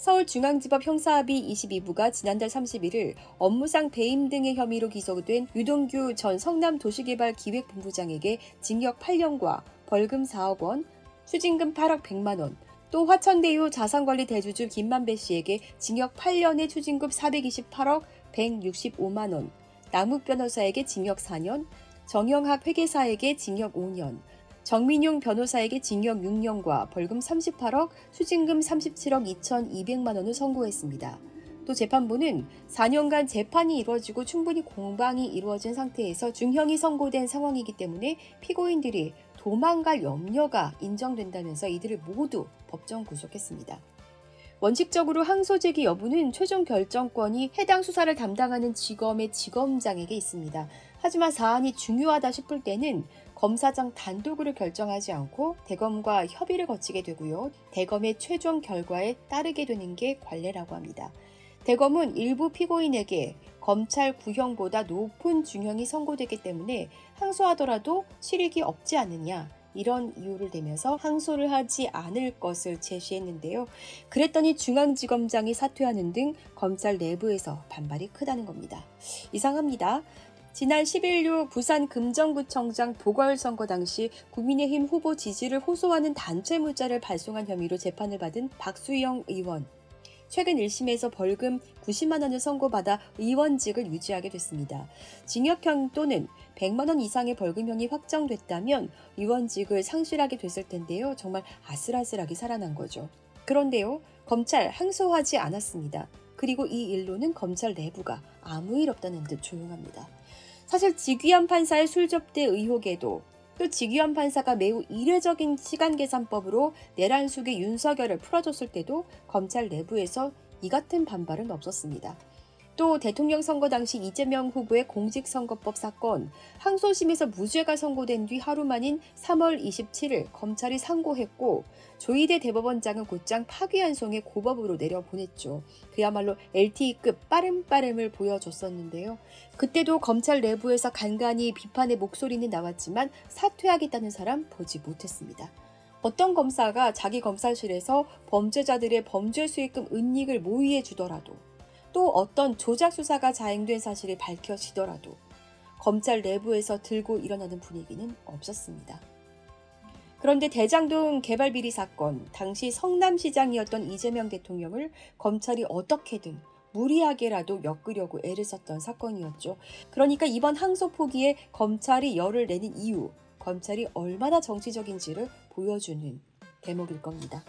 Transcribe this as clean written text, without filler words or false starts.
서울중앙지법 형사합의 22부가 지난달 31일 업무상 배임 등의 혐의로 기소된 유동규 전 성남도시개발기획본부장에게 징역 8년과 벌금 4억 원, 추징금 8억 100만 원, 또 화천대유 자산관리 대주주 김만배 씨에게 징역 8년에 추징금 428억 165만 원, 남욱 변호사에게 징역 4년, 정영학 회계사에게 징역 5년, 정민용 변호사에게 징역 6년과 벌금 38억, 추징금 37억 2,200만 원을 선고했습니다. 또 재판부는 4년간 재판이 이루어지고 충분히 공방이 이루어진 상태에서 중형이 선고된 상황이기 때문에 피고인들이 도망갈 염려가 인정된다면서 이들을 모두 법정 구속했습니다. 원칙적으로 항소 제기 여부는 최종 결정권이 해당 수사를 담당하는 지검의 지검장에게 있습니다. 하지만 사안이 중요하다 싶을 때는 검사장 단독으로 결정하지 않고 대검과 협의를 거치게 되고요. 대검의 최종 결과에 따르게 되는 게 관례라고 합니다. 대검은 일부 피고인에게 검찰 구형보다 높은 중형이 선고되기 때문에 항소하더라도 실익이 없지 않느냐, 이런 이유를 대면서 항소를 하지 않을 것을 제시했는데요. 그랬더니 중앙지검장이 사퇴하는 등 검찰 내부에서 반발이 크다는 겁니다. 이상합니다. 지난 11일 부산 금정구청장 보궐선거 당시 국민의힘 후보 지지를 호소하는 단체 문자를 발송한 혐의로 재판을 받은 박수영 의원. 최근 1심에서 벌금 90만 원을 선고받아 의원직을 유지하게 됐습니다. 징역형 또는 100만 원 이상의 벌금형이 확정됐다면 의원직을 상실하게 됐을 텐데요. 정말 아슬아슬하게 살아난 거죠. 그런데요, 검찰 항소하지 않았습니다. 그리고 이 일로는 검찰 내부가 아무 일 없다는 듯 조용합니다. 사실 직위한 판사의 술접대 의혹에도 또 직위한 판사가 매우 이례적인 시간계산법으로 내란숙의 윤석열을 풀어줬을 때도 검찰 내부에서 이 같은 반발은 없었습니다. 또 대통령 선거 당시 이재명 후보의 공직선거법 사건, 항소심에서 무죄가 선고된 뒤 하루 만인 3월 27일 검찰이 상고했고 조희대 대법원장은 곧장 파기환송에 고법으로 내려보냈죠. 그야말로 LTE급 빠름빠름을 보여줬었는데요. 그때도 검찰 내부에서 간간히 비판의 목소리는 나왔지만 사퇴하겠다는 사람 보지 못했습니다. 어떤 검사가 자기 검사실에서 범죄자들의 범죄 수익금 은닉을 모의해 주더라도, 또 어떤 조작 수사가 자행된 사실이 밝혀지더라도 검찰 내부에서 들고 일어나는 분위기는 없었습니다. 그런데 대장동 개발 비리 사건, 당시 성남시장이었던 이재명 대통령을 검찰이 어떻게든 무리하게라도 엮으려고 애를 썼던 사건이었죠. 그러니까 이번 항소 포기에 검찰이 열을 내는 이유, 검찰이 얼마나 정치적인지를 보여주는 대목일 겁니다.